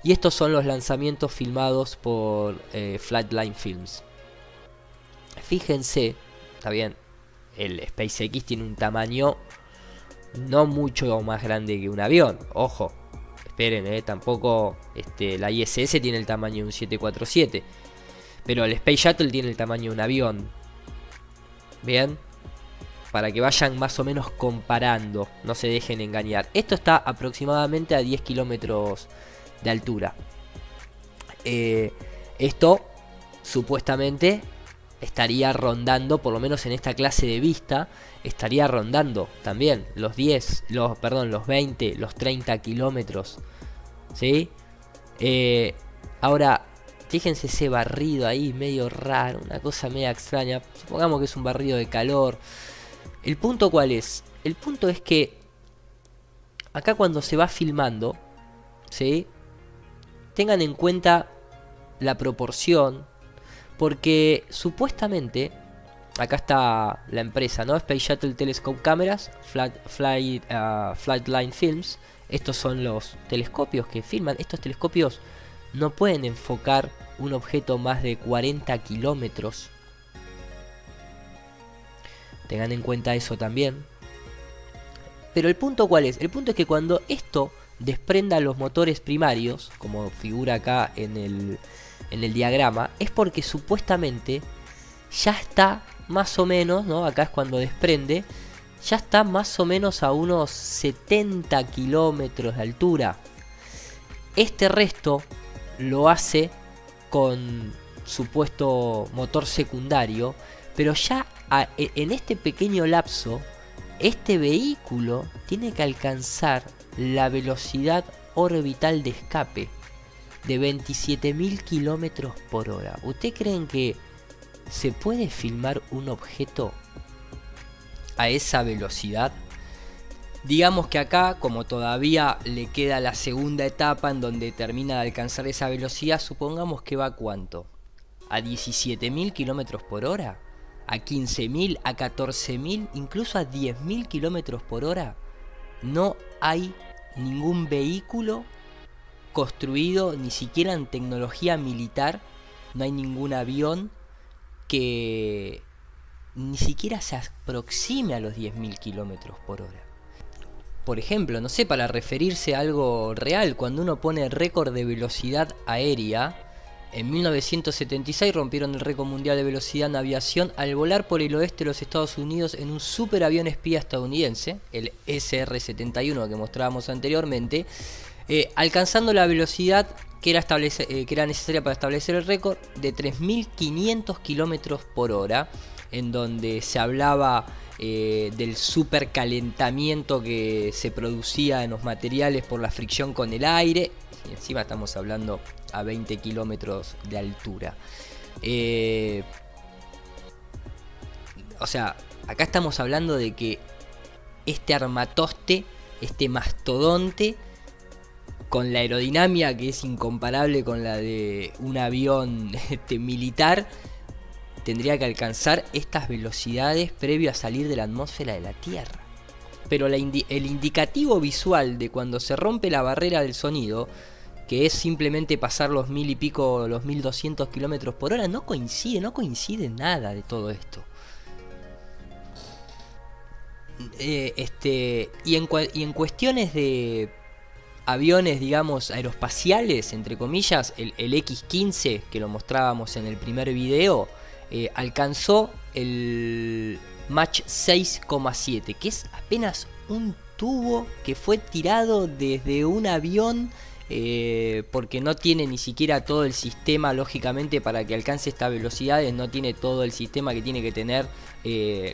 y estos son los lanzamientos filmados por Flightline Films. Fíjense, está bien, el SpaceX tiene un tamaño no mucho más grande que un avión, ojo, esperen, tampoco la ISS tiene el tamaño de un 747, pero el Space Shuttle tiene el tamaño de un avión. Bien, para que vayan más o menos comparando, no se dejen engañar. Esto está aproximadamente a 10 kilómetros de altura. Esto supuestamente estaría rondando, por lo menos en esta clase de vista, estaría rondando también los 20, los 30 kilómetros, ¿sí? Ahora, fíjense ese barrido ahí medio raro, una cosa media extraña. Supongamos que es un barrido de calor. ¿El punto cuál es? El punto es que acá, cuando se va filmando, ¿sí?, tengan en cuenta la proporción, porque supuestamente, acá está la empresa, ¿no? Space Shuttle Telescope Cameras, Flightline Films. Estos son los telescopios que filman. Estos telescopios no pueden enfocar un objeto más de 40 kilómetros. Tengan en cuenta eso también. Pero el punto ¿cuál es? El punto es que cuando esto desprenda los motores primarios, como figura acá en el diagrama, es porque supuestamente ya está más o menos, ¿no? Acá es cuando desprende, ya está más o menos a unos 70 kilómetros de altura. Este resto lo hace con supuesto motor secundario, pero ya en este pequeño lapso, este vehículo tiene que alcanzar la velocidad orbital de escape de 27.000 kilómetros por hora. ¿Ustedes creen que se puede filmar un objeto a esa velocidad? Digamos que acá, como todavía le queda la segunda etapa en donde termina de alcanzar esa velocidad, supongamos que va ¿a cuánto? ¿A 17.000 kilómetros por hora? ¿A 15.000? ¿A 14.000? ¿Incluso a 10.000 kilómetros por hora? No hay ningún vehículo construido, ni siquiera en tecnología militar, no hay ningún avión que ni siquiera se aproxime a los 10.000 kilómetros por hora. Por ejemplo, no sé, para referirse a algo real, cuando uno pone récord de velocidad aérea, En 1976 rompieron el récord mundial de velocidad en aviación al volar por el oeste de los Estados Unidos en un superavión espía estadounidense, el SR-71 que mostrábamos anteriormente, alcanzando la velocidad que era necesaria para establecer el récord de 3.500 km por hora, en donde se hablaba del supercalentamiento que se producía en los materiales por la fricción con el aire, y encima estamos hablando a 20 kilómetros de altura. O sea, acá estamos hablando de que este armatoste, este mastodonte, con la aerodinámica que es incomparable con la de un avión militar, tendría que alcanzar estas velocidades previo a salir de la atmósfera de la Tierra. Pero el indicativo visual de cuando se rompe la barrera del sonido, que es simplemente pasar los 1000 y pico, los 1200 kilómetros por hora, no coincide nada de todo esto. Y en cuestiones de aviones, digamos, aeroespaciales, entre comillas, el X-15, que lo mostrábamos en el primer video, alcanzó el Mach 6,7, que es apenas un tubo que fue tirado desde un avión, porque no tiene ni siquiera todo el sistema, lógicamente, para que alcance estas velocidades. No tiene todo el sistema que tiene que tener,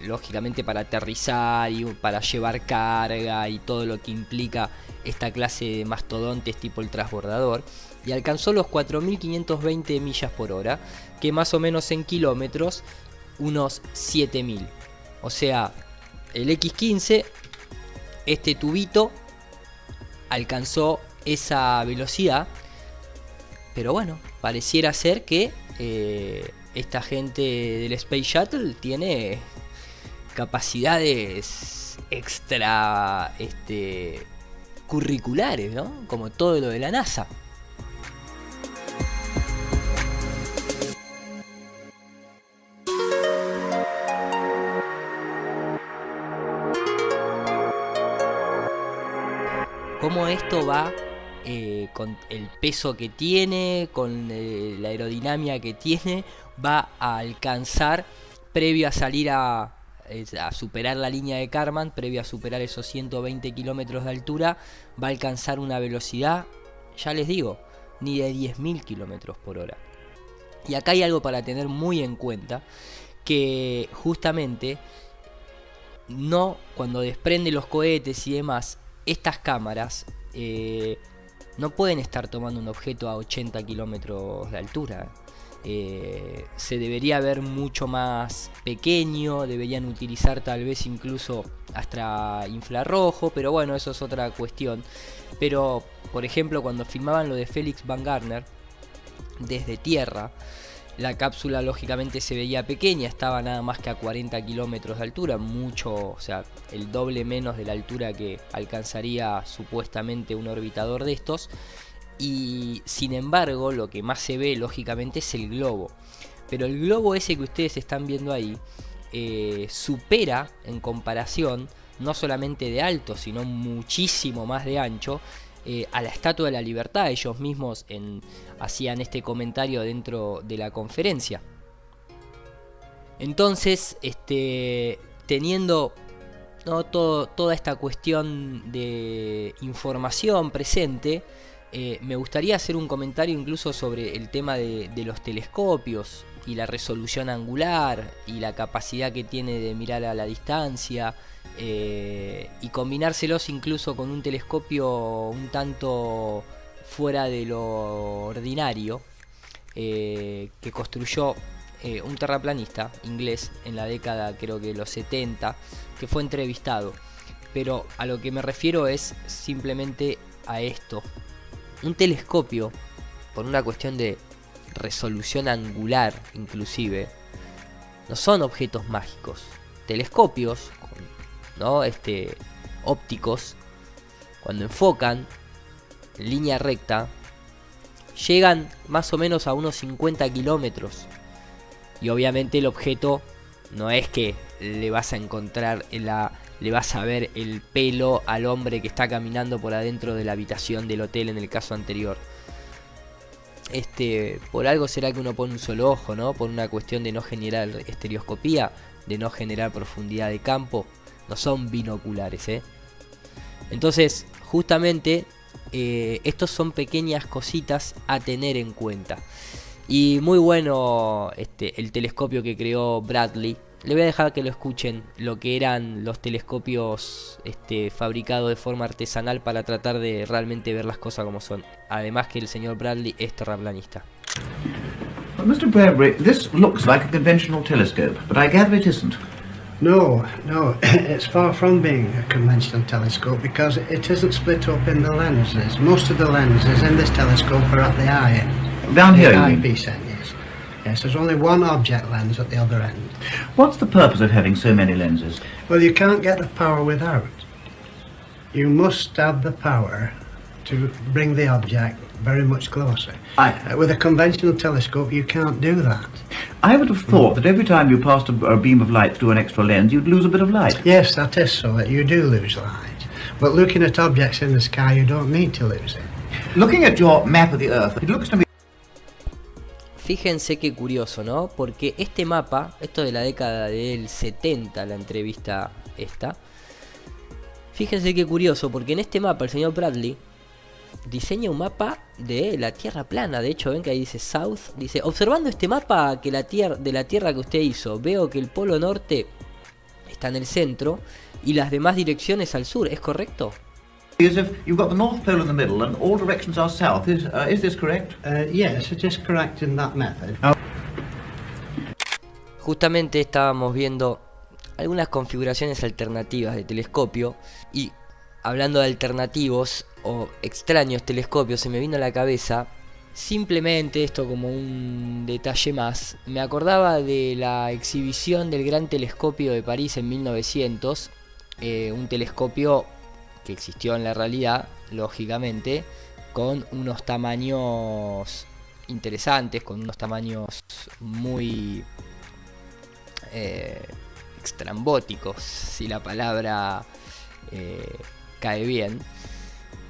lógicamente, para aterrizar y para llevar carga y todo lo que implica esta clase de mastodontes tipo el transbordador. Y alcanzó los 4.520 millas por hora, que más o menos en kilómetros, unos 7.000. O sea, el X-15, este tubito, alcanzó esa velocidad. Pero bueno, pareciera ser que esta gente del Space Shuttle tiene capacidades extra curriculares, ¿no? Como todo lo de la NASA. Cómo esto va con el peso que tiene, con la aerodinámica que tiene, va a alcanzar, previo a salir a superar la línea de Kármán, previo a superar esos 120 kilómetros de altura, va a alcanzar una velocidad, ya les digo, ni de 10.000 kilómetros por hora. Y acá hay algo para tener muy en cuenta, que justamente no, cuando desprende los cohetes y demás, estas cámaras no pueden estar tomando un objeto a 80 kilómetros de altura. Se debería ver mucho más pequeño, deberían utilizar tal vez incluso hasta infrarrojo, pero bueno, eso es otra cuestión. Pero, por ejemplo, cuando filmaban lo de Felix Van Garner desde tierra, la cápsula lógicamente se veía pequeña, estaba nada más que a 40 kilómetros de altura, mucho, o sea, el doble menos de la altura que alcanzaría supuestamente un orbitador de estos. Y sin embargo, lo que más se ve lógicamente es el globo. Pero el globo ese que ustedes están viendo ahí supera en comparación, no solamente de alto, sino muchísimo más de ancho, a la Estatua de la Libertad. Ellos mismos hacían este comentario dentro de la conferencia. Entonces, teniendo toda esta cuestión de información presente, me gustaría hacer un comentario incluso sobre el tema de los telescopios y la resolución angular y la capacidad que tiene de mirar a la distancia, y combinárselos incluso con un telescopio un tanto fuera de lo ordinario, que construyó un terraplanista inglés en la década, creo que de los 70, que fue entrevistado. Pero a lo que me refiero es simplemente a esto. Un telescopio, por una cuestión de resolución angular inclusive, no son objetos mágicos. Telescopios, ¿no? Ópticos, cuando enfocan en línea recta, llegan más o menos a unos 50 kilómetros. Y obviamente el objeto no es que le vas a encontrar le vas a ver el pelo al hombre que está caminando por adentro de la habitación del hotel en el caso anterior. por algo será que uno pone un solo ojo, ¿no? Por una cuestión de no generar estereoscopía, de no generar profundidad de campo. No son binoculares, Entonces, justamente, estos son pequeñas cositas a tener en cuenta. Y muy bueno el telescopio que creó Bradley. Le voy a dejar que lo escuchen, lo que eran los telescopios fabricados de forma artesanal para tratar de realmente ver las cosas como son. Además que el señor Bradley es terraplanista. Well, Mr. Bradbury, this looks like a conventional telescope, but I gather it isn't. No, it's far from being a conventional telescope because it isn't split up in the lenses. Most of the lenses in this telescope are at the eye end. Down here, the you mean? eyepiece end, yes. Yes, there's only one object lens at the other end. What's the purpose of having so many lenses? Well, you can't get the power without. You must have the power to bring the object very much closer. With a conventional telescope, you can't do that. I would have thought that every time you passed a beam of light through an extra lens, you'd lose a bit of light. Yes, that is so, that you do lose light. But looking at objects in the sky, you don't need to lose it. Looking at your map of the Earth, it looks to me... Fíjense qué curioso, ¿no? Porque este mapa, esto de la década del 70, la entrevista esta. Fíjense qué curioso, porque en este mapa el señor Bradley diseña un mapa de la Tierra plana. De hecho, ven que ahí dice South. Dice, observando este mapa de la Tierra que usted hizo, veo que el polo norte está en el centro y las demás direcciones al sur. ¿Es correcto? As if you've got the North Pole in the middle and all directions are south. Is this correct? Yes, it is correct in that method. Justamente estábamos viendo algunas configuraciones alternativas de telescopio y hablando de alternativos o extraños telescopios, se me vino a la cabeza simplemente esto como un detalle más. Me acordaba de la exhibición del Gran Telescopio de París en 1900, un telescopio que existió en la realidad, lógicamente, con unos tamaños interesantes, con unos tamaños muy extrambóticos, si la palabra cae bien.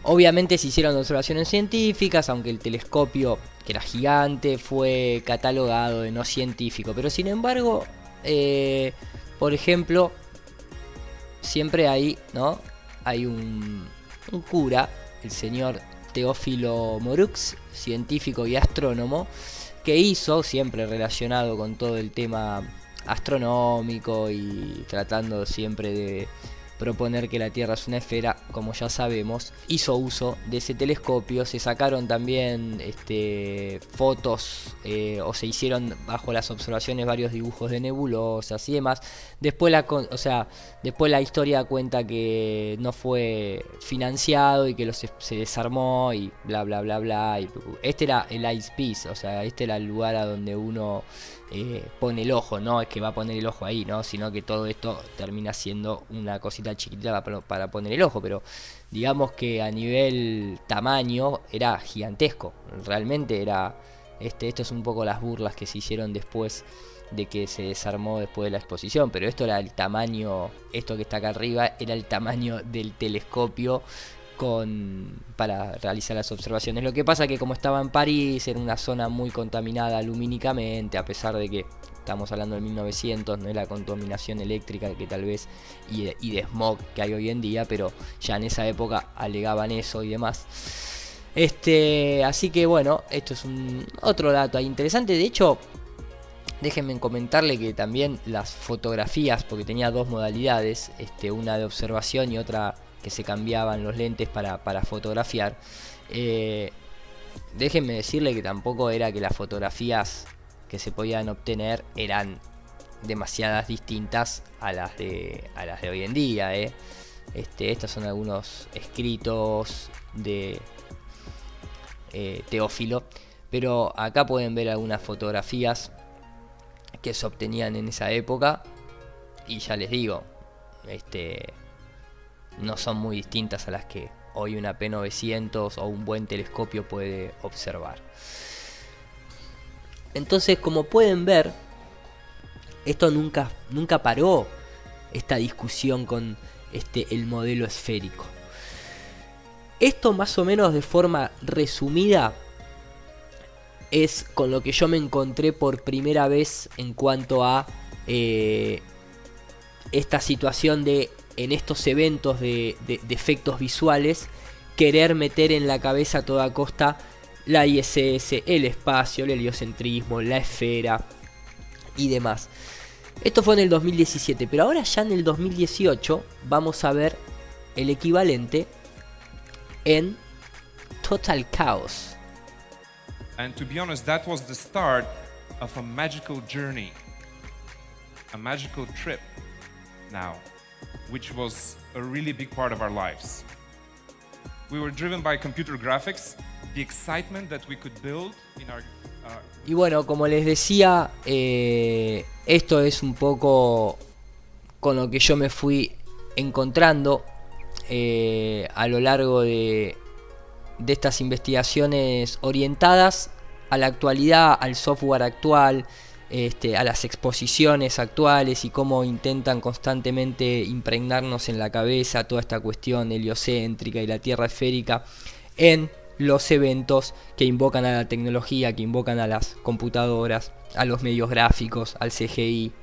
Obviamente se hicieron observaciones científicas, aunque el telescopio, que era gigante, fue catalogado de no científico. Pero sin embargo, por ejemplo, siempre hay, ¿no? Hay un cura, el señor Teófilo Morux, científico y astrónomo, que hizo, siempre relacionado con todo el tema astronómico y tratando siempre de proponer que la Tierra es una esfera, como ya sabemos, hizo uso de ese telescopio. Se sacaron también fotos o se hicieron bajo las observaciones varios dibujos de nebulosas y demás. Después la historia cuenta que no fue financiado y que se desarmó y bla bla bla bla. Este era el eyepiece, o sea, este era el lugar a donde uno pone el ojo. No es que va a poner el ojo ahí, ¿no? Sino que todo esto termina siendo una cosita chiquitita para poner el ojo, pero digamos que a nivel tamaño era gigantesco. Realmente era esto es un poco las burlas que se hicieron después de que se desarmó después de la exposición, pero esto era el tamaño, esto que está acá arriba era el tamaño del telescopio para realizar las observaciones. Lo que pasa que como estaba en París, era una zona muy contaminada lumínicamente, a pesar de que estamos hablando de 1900, no es la contaminación eléctrica que tal vez y de smog que hay hoy en día, pero ya en esa época alegaban eso y demás. Así que bueno, esto es otro dato ahí interesante. De hecho, déjenme comentarle que también las fotografías, porque tenía dos modalidades, una de observación y otra que se cambiaban los lentes para fotografiar. Déjenme decirle que tampoco era que las fotografías que se podían obtener eran demasiadas distintas a las de hoy en día. Estos son algunos escritos de Teófilo, pero acá pueden ver algunas fotografías que se obtenían en esa época y ya les digo, no son muy distintas a las que hoy una P900 o un buen telescopio puede observar. Entonces, como pueden ver, esto nunca paró, esta discusión con el modelo esférico. Esto más o menos de forma resumida es con lo que yo me encontré por primera vez en cuanto a esta situación de, en estos eventos de efectos visuales, querer meter en la cabeza a toda costa la ISS, el espacio, el heliocentrismo, la esfera y demás. Esto fue en el 2017, pero ahora ya en el 2018 vamos a ver el equivalente en Total Chaos. And to be honest, that was the start of a magical journey, a magical trip now, which was a really big part of our lives. We were driven by computer graphics, the excitement that we could build in our... Y bueno, como les decía, esto es un poco con lo que yo me fui encontrando a lo largo de estas investigaciones orientadas a la actualidad, al software actual, a las exposiciones actuales y cómo intentan constantemente impregnarnos en la cabeza toda esta cuestión heliocéntrica y la Tierra esférica en los eventos que invocan a la tecnología, que invocan a las computadoras, a los medios gráficos, al CGI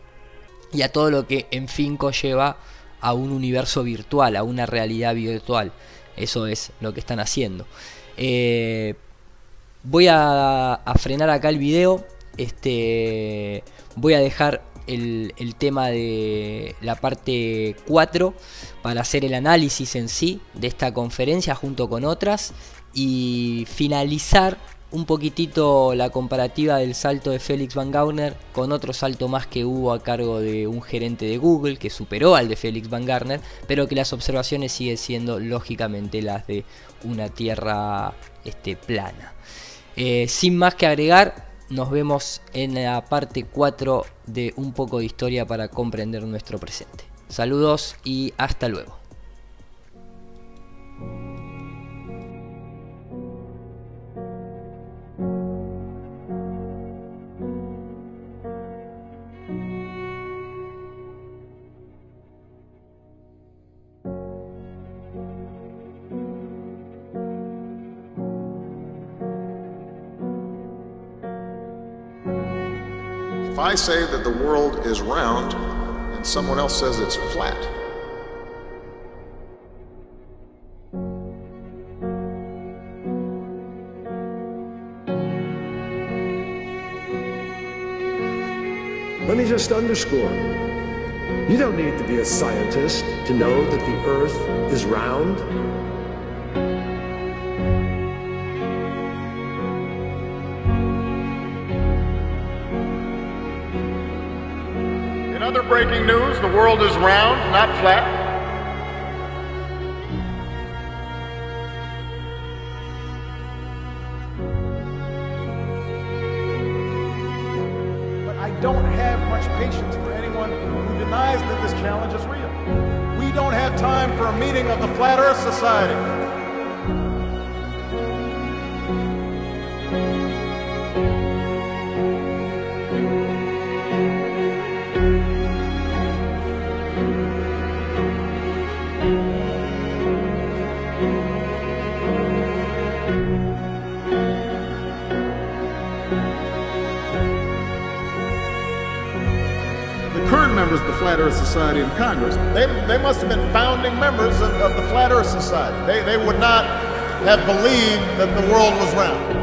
y a todo lo que en fin conlleva a un universo virtual, a una realidad virtual. Eso es lo que están haciendo. Voy a frenar acá el video. Voy a dejar el tema de la parte 4 para hacer el análisis en sí de esta conferencia junto con otras y finalizar un poquitito la comparativa del salto de Felix Van Gaurner con otro salto más que hubo a cargo de un gerente de Google que superó al de Felix Van Gaurner, pero que las observaciones siguen siendo lógicamente las de una Tierra plana. Sin más que agregar, nos vemos en la parte 4 de Un poco de historia para comprender nuestro presente. Saludos y hasta luego. If I say that the world is round and someone else says it's flat, let me just underscore, you don't need to be a scientist to know that the Earth is round. in other breaking news, the world is round, not flat. But I don't have much patience for anyone who denies that this challenge is real. We don't have time for a meeting of the Flat Earth Society. Members of the Flat Earth Society in Congress, they must have been founding members of the Flat Earth Society. They would not have believed that the world was round.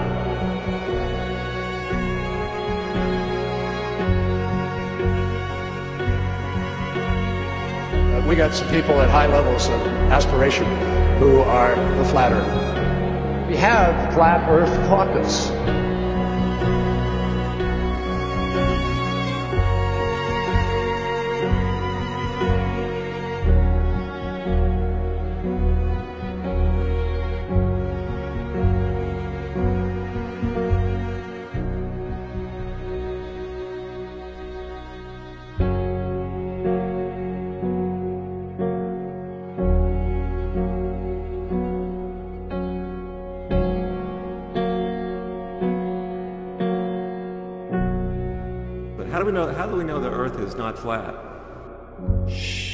We got some people at high levels of aspiration who are the Flat Earth. We have Flat Earth Caucus. How do we know the Earth is not flat? Shh.